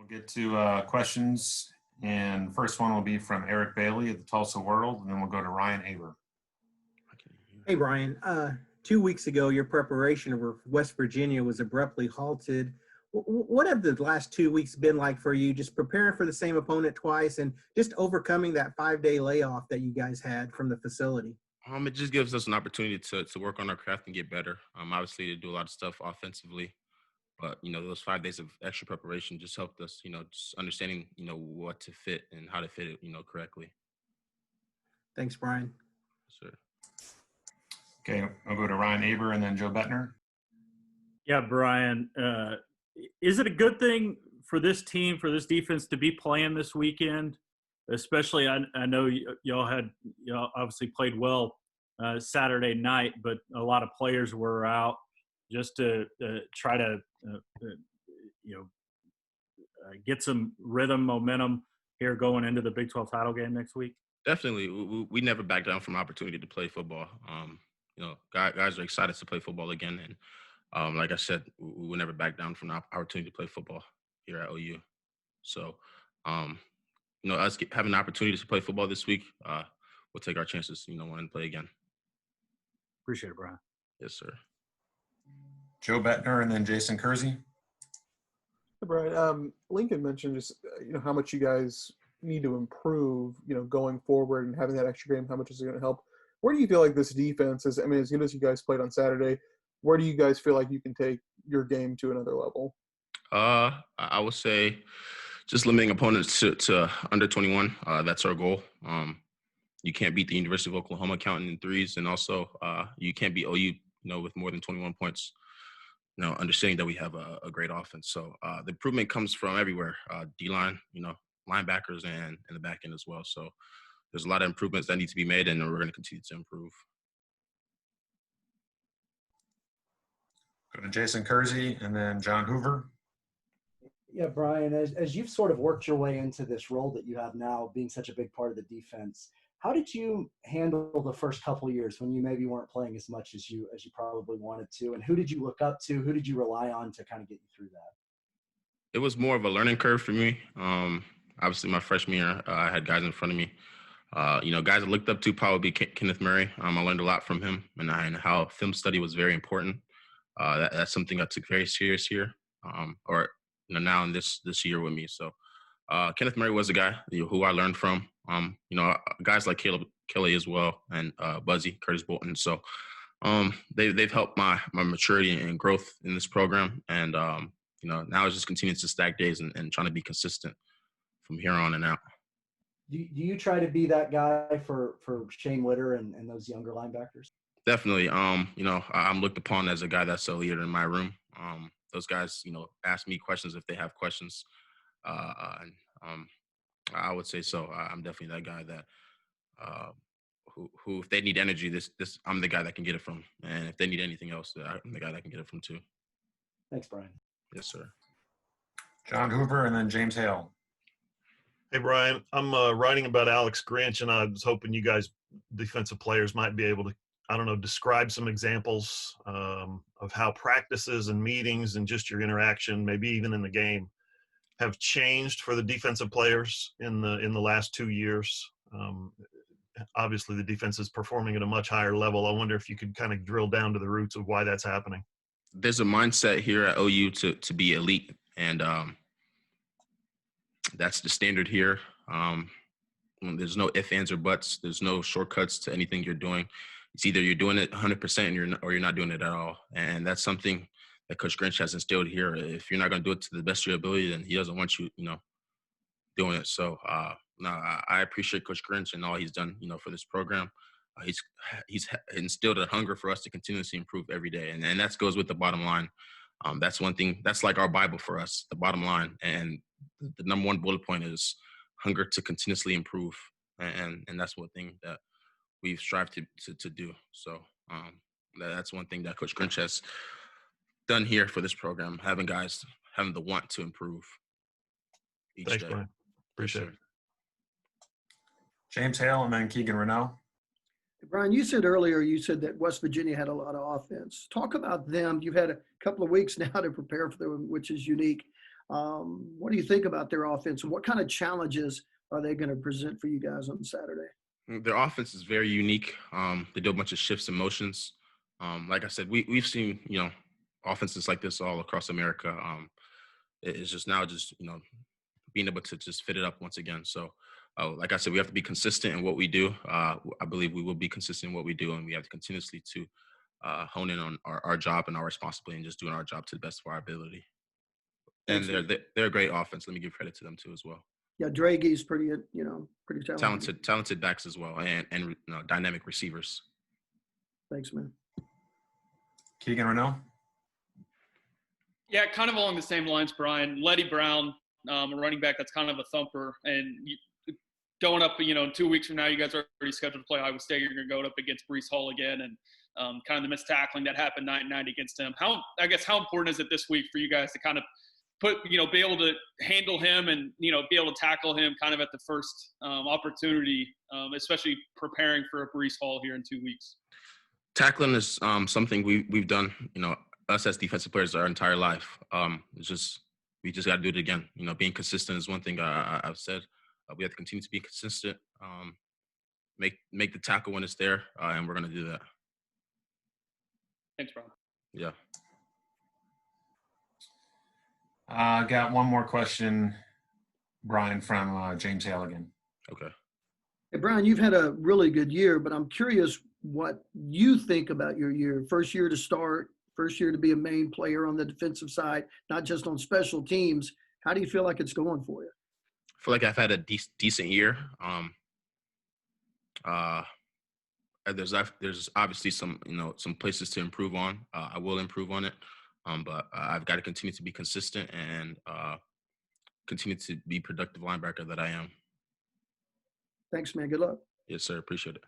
We'll get to questions, and the first one will be from Eric Bailey at the Tulsa World, and then we'll go to Ryan Aber. Hey, Brian. 2 weeks ago, your preparation over West Virginia was abruptly halted. What have the last 2 weeks been like for you, just preparing for the same opponent twice and just overcoming that 5-day layoff that you guys had from the facility? It just gives us an opportunity to work on our craft and get better. Obviously, to do a lot of stuff offensively. But, those 5 days of extra preparation just helped us, just understanding, what to fit and how to fit it, correctly. Thanks, Brian. Sure. Okay, I'll go to Ryan Aber and then Joe Bettner. Yeah, Brian, is it a good thing for this team, for this defense to be playing this weekend? Especially, I know y'all obviously played well Saturday night, but a lot of players were out just to try to get some rhythm, momentum here going into the Big 12 title game next week? Definitely. We never back down from opportunity to play football. Guys are excited to play football again. And like I said, we will never back down from the opportunity to play football here at OU. So, us having the opportunity to play football this week, we'll take our chances, and play again. Appreciate it, Brian. Yes, sir. Joe Bettner and then Jason Kersey. Hey, Brian, Lincoln mentioned just, how much you guys need to improve, going forward and having that extra game, how much is it going to help? Where do you feel like this defense is? I mean, as good as you guys played on Saturday, where do you guys feel like you can take your game to another level? I would say just limiting opponents to under 21. That's our goal. You can't beat the University of Oklahoma counting in threes, and also you can't beat OU, with more than 21 points. Understanding that we have a great offense. So the improvement comes from everywhere. D-line, linebackers, and in the back end as well. So there's a lot of improvements that need to be made, and we're going to continue to improve. Go to Jason Kersey and then John Hoover. Yeah, Brian, as you've sort of worked your way into this role that you have now, being such a big part of the defense, how did you handle the first couple of years when you maybe weren't playing as much as you probably wanted to? And who did you look up to? Who did you rely on to kind of get you through that? It was more of a learning curve for me. Obviously, my freshman year, I had guys in front of me. Guys I looked up to probably Kenneth Murray. I learned a lot from him and how film study was very important. That's something I took very serious here, now in this year with me. So Kenneth Murray was a guy who I learned from. Guys like Kelly as well, and Buzzy, Curtis Bolton. So they've helped my maturity and growth in this program. And now it's just continuing to stack days and trying to be consistent from here on and out. Do you try to be that guy for Shane Witter and those younger linebackers? Definitely. I'm looked upon as a guy that's a leader in my room. Those guys, ask me questions if they have questions. I would say so. I'm definitely that guy that who if they need energy, this I'm the guy that can get it from. And if they need anything else, I'm the guy that can get it from too. Thanks, Brian. Yes, sir. John Hoover and then James Hale. Hey, Brian, I'm writing about Alex Grinch, and I was hoping you guys, defensive players, might be able to, describe some examples of how practices and meetings and just your interaction, maybe even in the game, have changed for the defensive players in the last 2 years. Obviously, the defense is performing at a much higher level. I wonder if you could kind of drill down to the roots of why that's happening. There's a mindset here at OU to be elite, and that's the standard here. There's no ifs, ands, or buts. There's no shortcuts to anything you're doing. It's either you're doing it 100% or you're not doing it at all. And that's something that Coach Grinch has instilled here. If you're not going to do it to the best of your ability, then he doesn't want you, doing it. So, I appreciate Coach Grinch and all he's done, for this program. He's instilled a hunger for us to continuously improve every day. And that goes with the bottom line. That's one thing. That's like our Bible for us, the bottom line. And the number one bullet point is hunger to continuously improve. And that's one thing that we've strived to do. So that's one thing that Coach Grinch has done here for this program, having guys having the want to improve each Thanks, day. Brian. Appreciate it. James Hale and then Keegan Renault. Brian, you said earlier, that West Virginia had a lot of offense. Talk about them. You've had a couple of weeks now to prepare for them, which is unique. What do you think about their offense, and what kind of challenges are they going to present for you guys on Saturday? Their offense is very unique. They do a bunch of shifts and motions. Like I said, we've seen, offenses like this all across America. It's just now being able to just fit it up once again. So, like I said, we have to be consistent in what we do. I believe we will be consistent in what we do, and we have to continuously to hone in on our job and our responsibility and just doing our job to the best of our ability. And they're a great offense. Let me give credit to them too as well. Yeah, Dragi's pretty talented. Talented backs as well, and dynamic receivers. Thanks, man. Keegan Renault. Yeah, kind of along the same lines, Brian. Letty Brown, a running back that's kind of a thumper, and going up, in 2 weeks from now, you guys are already scheduled to play Iowa State. You're going to go up against Brees Hall again, and kind of the missed tackling that happened night against him. How important is it this week for you guys to kind of be able to handle him and, be able to tackle him kind of at the first opportunity, especially preparing for a Brees Hall here in 2 weeks? Tackling is something we've done, us as defensive players our entire life. We just got to do it again. Being consistent is one thing I've said. We have to continue to be consistent, make the tackle when it's there, and we're going to do that. Thanks, Brian. Yeah. I got one more question, Brian, from James Halligan. Okay. Hey, Brian, you've had a really good year, but I'm curious what you think about your year. First year to start, first year to be a main player on the defensive side, not just on special teams. How do you feel like it's going for you? I feel like I've had a decent year. There's obviously some places to improve on. I will improve on it, but I've got to continue to be consistent and continue to be productive linebacker that I am. Thanks, man. Good luck. Yes, sir. Appreciate it.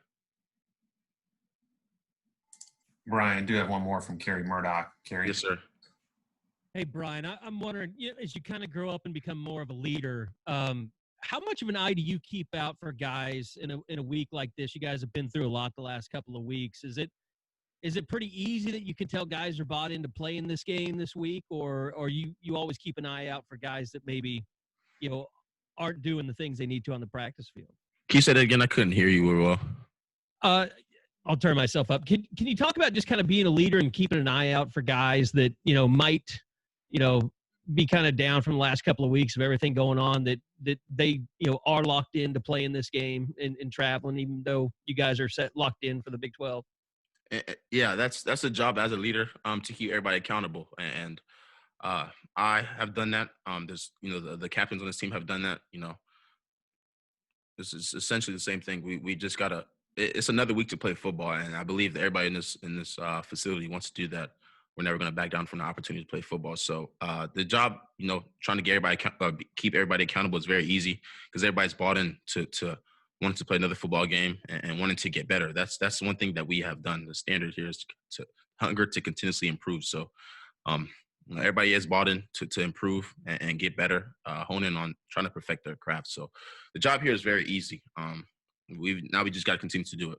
Brian, I do have one more from Kerry Murdoch. Kerry. Yes, sir. Hey, Brian, I'm wondering, as you kind of grow up and become more of a leader, how much of an eye do you keep out for guys in a week like this? You guys have been through a lot the last couple of weeks. Is it pretty easy that you can tell guys are bought into playing this game this week, or you always keep an eye out for guys that maybe, aren't doing the things they need to on the practice field? Can you say that again? I couldn't hear you very well. I'll turn myself up. Can you talk about just kind of being a leader and keeping an eye out for guys that, might, be kind of down from the last couple of weeks of everything going on, that they, are locked in to play in this game and traveling, even though you guys are locked in for the Big 12? Yeah, that's a job as a leader, to keep everybody accountable. And I have done that. There's, the captains on this team have done that. This is essentially the same thing. We just gotta. It's another week to play football, and I believe that everybody in this facility wants to do that. We're never going to back down from the opportunity to play football. So the job, trying to get everybody keep everybody accountable is very easy because everybody's bought in to wanting to play another football game and wanting to get better. That's one thing that we have done. The standard here is to hunger to continuously improve. So everybody is bought in to improve and get better, hone in on trying to perfect their craft. So the job here is very easy. We just got to continue to do it.